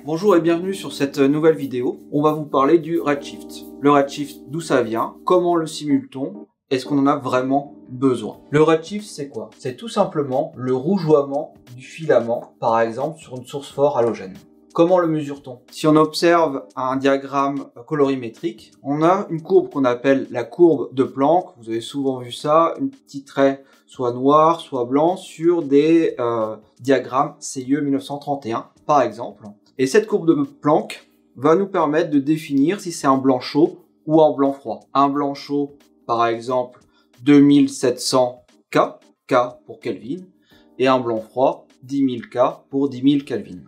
Bonjour et bienvenue sur cette nouvelle vidéo. On va vous parler du redshift. Le redshift, d'où ça vient, comment le simule-t-on, est-ce qu'on en a vraiment besoin? Le redshift, c'est quoi? C'est tout simplement le rougeoiement du filament, par exemple sur une source forte halogène. Comment le mesure-t-on? Si on observe un diagramme colorimétrique, on a une courbe qu'on appelle la courbe de Planck. Vous avez souvent vu ça, un petit trait soit noir, soit blanc sur des diagrammes CIE 1931, par exemple. Et cette courbe de Planck va nous permettre de définir si c'est un blanc chaud ou un blanc froid. Un blanc chaud, par exemple, 2700 K, K pour Kelvin, et un blanc froid, 10 000 K pour 10 000 Kelvin.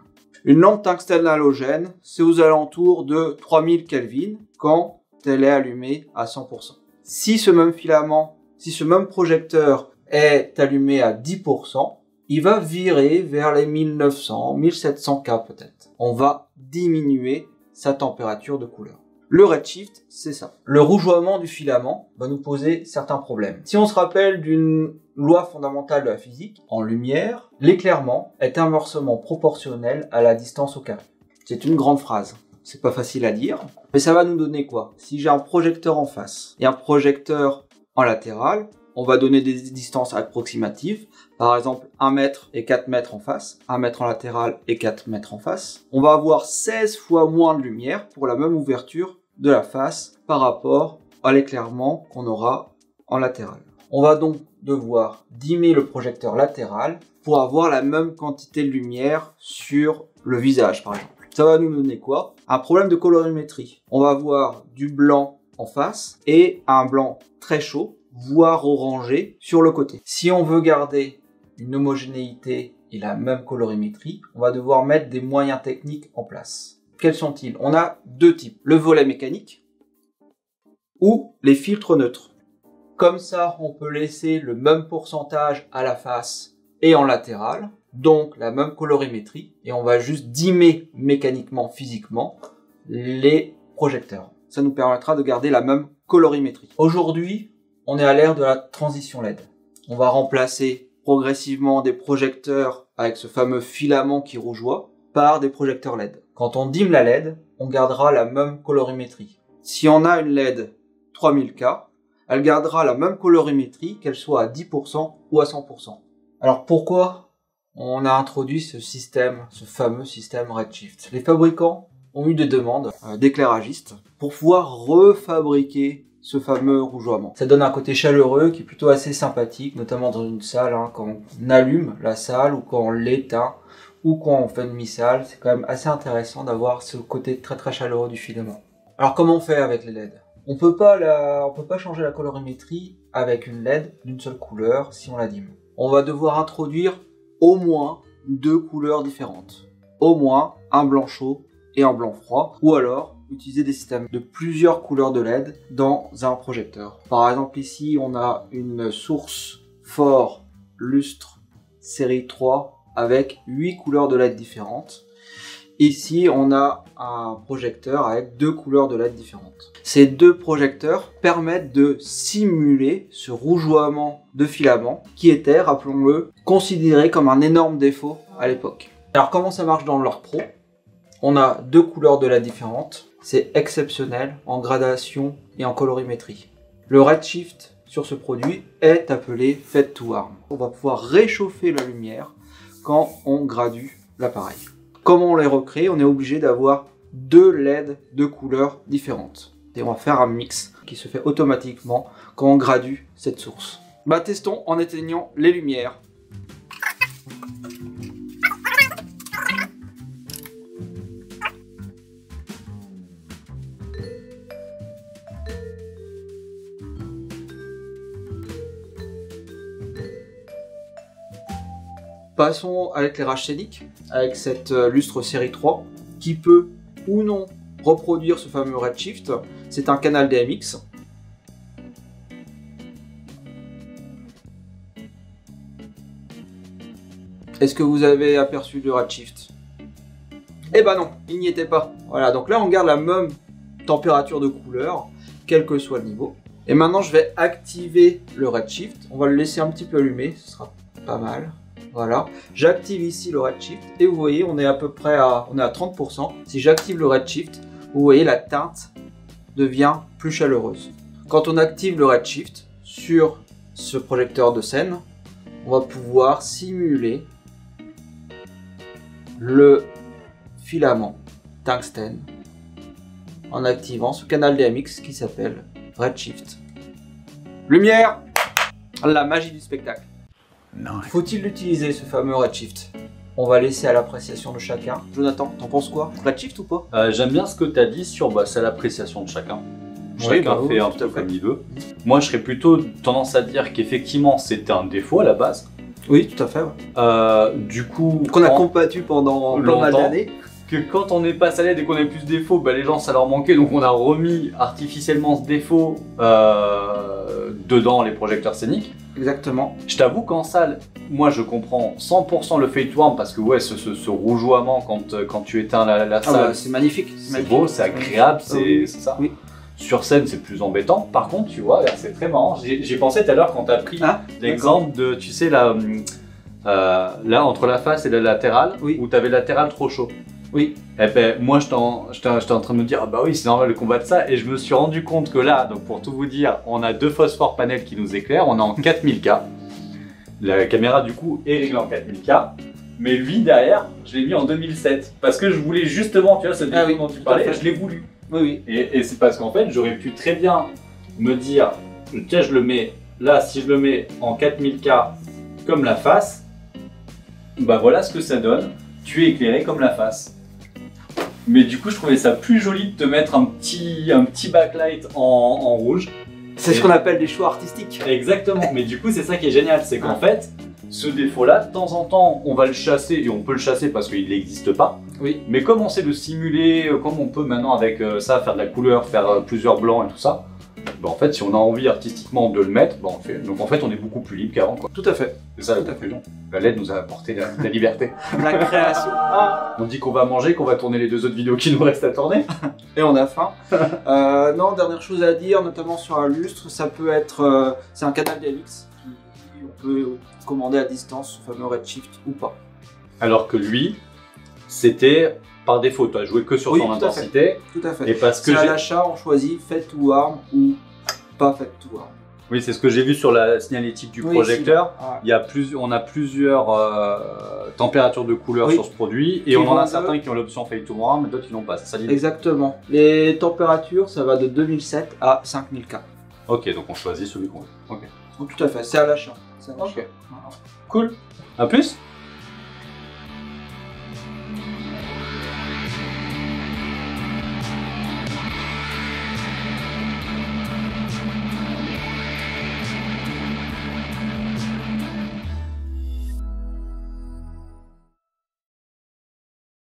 Une lampe tungstène halogène, c'est aux alentours de 3000 Kelvin quand elle est allumée à 100%. Si ce même filament, si ce même projecteur est allumé à 10%, il va virer vers les 1900, 1700 K peut-être. On va diminuer sa température de couleur. Le redshift, c'est ça. Le rougeoiement du filament va nous poser certains problèmes. Si on se rappelle d'une loi fondamentale de la physique, en lumière, l'éclairement est inversement proportionnel à la distance au carré. C'est une grande phrase. C'est pas facile à dire, mais ça va nous donner quoi? Si j'ai un projecteur en face et un projecteur en latéral, on va donner des distances approximatives. Par exemple, 1 mètre et 4 mètres en face, 1 mètre en latéral et 4 mètres en face. On va avoir 16 fois moins de lumière pour la même ouverture de la face par rapport à l'éclairement qu'on aura en latéral. On va donc devoir dimmer le projecteur latéral pour avoir la même quantité de lumière sur le visage, par exemple. Ça va nous donner quoi? Un problème de colorimétrie. On va avoir du blanc en face et un blanc très chaud, voire orangé sur le côté. Si on veut garder une homogénéité et la même colorimétrie, on va devoir mettre des moyens techniques en place. Quels sont-ils? On a deux types, le volet mécanique ou les filtres neutres. Comme ça, on peut laisser le même pourcentage à la face et en latéral, donc la même colorimétrie, et on va juste dimmer mécaniquement, physiquement, les projecteurs. Ça nous permettra de garder la même colorimétrie. Aujourd'hui, on est à l'ère de la transition LED. On va remplacer progressivement des projecteurs avec ce fameux filament qui rougeoie par des projecteurs LED. Quand on dimme la LED, on gardera la même colorimétrie. Si on a une LED 3000K, elle gardera la même colorimétrie qu'elle soit à 10% ou à 100%. Alors pourquoi on a introduit ce système, ce fameux système redshift? Les fabricants ont eu des demandes d'éclairagistes pour pouvoir refabriquer ce fameux rougeoiement. Ça donne un côté chaleureux qui est plutôt assez sympathique, notamment dans une salle, quand on allume la salle ou quand on l'éteint ou quand on fait une demi-salle. C'est quand même assez intéressant d'avoir ce côté très très chaleureux du filament. Alors comment on fait avec les LED? On peut pas changer la colorimétrie avec une LED d'une seule couleur si on la dimme. On va devoir introduire au moins deux couleurs différentes. Au moins un blanc chaud et un blanc froid, ou alors utiliser des systèmes de plusieurs couleurs de LED dans un projecteur. Par exemple ici on a une source fort lustre série 3 avec 8 couleurs de LED différentes. Ici on a un projecteur avec 2 couleurs de LED différentes. Ces deux projecteurs permettent de simuler ce rougeoiement de filament qui était, rappelons-le, considéré comme un énorme défaut à l'époque. Alors comment ça marche dans l'Art Pro? On a 2 couleurs de LED différentes. C'est exceptionnel en gradation et en colorimétrie. Le redshift sur ce produit est appelé Fade to Warm. On va pouvoir réchauffer la lumière quand on gradue l'appareil. Comment on les recrée? On est obligé d'avoir 2 LED de couleurs différentes. Et on va faire un mix qui se fait automatiquement quand on gradue cette source. Testons en éteignant les lumières. Passons à l'éclairage scénique avec cette lustre série 3 qui peut ou non reproduire ce fameux redshift. C'est un canal DMX. Est-ce que vous avez aperçu le redshift? Eh ben non, il n'y était pas. Voilà, donc là on garde la même température de couleur, quel que soit le niveau. Et maintenant je vais activer le redshift. On va le laisser un petit peu allumé, ce sera pas mal. Voilà. J'active ici le redshift et vous voyez, on est à peu près à 30%. Si j'active le redshift, vous voyez la teinte devient plus chaleureuse. Quand on active le redshift sur ce projecteur de scène, on va pouvoir simuler le filament tungstène en activant ce canal DMX qui s'appelle redshift. Lumière, la magie du spectacle. Nice. Faut-il l'utiliser ce fameux redshift? On va laisser à l'appréciation de chacun. Jonathan, t'en penses quoi? Redshift ou pas? J'aime bien ce que tu as dit sur c'est à l'appréciation de chacun. Oui, Chacun bah oui, fait un tout peu à fait. comme il veut. Moi, je serais plutôt tendance à dire qu'effectivement, c'était un défaut à la base. Oui, tout à fait. Ouais. Du coup, Qu'on a quand- combattu pendant pas mal longtemps. d'années. que quand on est passé à l'aide et qu'on avait plus de défauts, bah, les gens ça leur manquait, donc on a remis artificiellement ce défaut dedans les projecteurs scéniques. Exactement. Je t'avoue qu'en salle, moi je comprends 100% le fade to arm parce que ouais, ce rougeoiement quand tu éteins la Ah salle, bah, c'est magnifique. c'est beau, c'est agréable, Ah oui. c'est ça. Oui. Sur scène, c'est plus embêtant. Par contre, tu vois, c'est très marrant. J'ai pensé tout à l'heure quand tu as pris Ah, l'exemple de, tu sais, là, entre la face et la latérale, Oui. où tu avais latéral trop chaud. Oui. Eh ben, moi, j'étais en train de me dire, ah bah oui, c'est normal de combattre ça. Et je me suis rendu compte que là, donc pour tout vous dire, on a deux phosphores panels qui nous éclairent. On est en 4000K. La caméra, du coup, est réglée en 4000K. Mais lui, derrière, je l'ai mis en 2007. Parce que je voulais justement, tu vois, cette vidéo oui, dont tu tout à parlais, fait. je l'ai voulu. Oui, oui. Et c'est parce qu'en fait, j'aurais pu très bien me dire, tiens, je le mets là, si je le mets en 4000K comme la face, bah voilà ce que ça donne. Tu es éclairé comme la face. Mais du coup, je trouvais ça plus joli de te mettre un petit backlight en rouge. C'est ce qu'on appelle des choix artistiques. Exactement. Mais du coup, c'est ça qui est génial, c'est qu'en fait, ce défaut-là, de temps en temps, on va le chasser et on peut le chasser parce qu'il n'existe pas. Oui. Mais comme on sait le simuler, comme on peut maintenant avec ça faire de la couleur, faire plusieurs blancs et tout ça, bah en fait, si on a envie artistiquement de le mettre, bah on le fait. Donc en fait, on est beaucoup plus libre qu'avant, quoi. Tout à fait. C'est ça la Tout à fait. conclusion. La LED nous a apporté la liberté. La création. On dit qu'on va manger, qu'on va tourner les deux autres vidéos qui nous restent à tourner. Et on a faim. Non, dernière chose à dire, notamment sur un lustre, ça peut être. C'est un canal DMX qui on peut commander à distance, ce fameux redshift ou pas. Alors que lui, c'était par défaut. Tu as joué que sur Oui, son tout à intensité. Tout à fait. Et parce que C'est à j'ai... l'achat, on choisit Fade to Arm ou pas Fade to Arm. Oui, c'est ce que j'ai vu sur la signalétique du Oui, projecteur. Ah. Il y a on a plusieurs températures de couleur Oui. sur ce produit et Qui on en a vont certains qui ont l'option Fade to Arm, mais d'autres qui n'ont pas. C'est ça l'idée. Exactement. Les températures, ça va de 2007 à 5000K. Ok, donc on choisit celui qu'on veut. Ok. Donc tout à fait, c'est à l'achat. C'est à l'achat. Ok. Cool. À plus.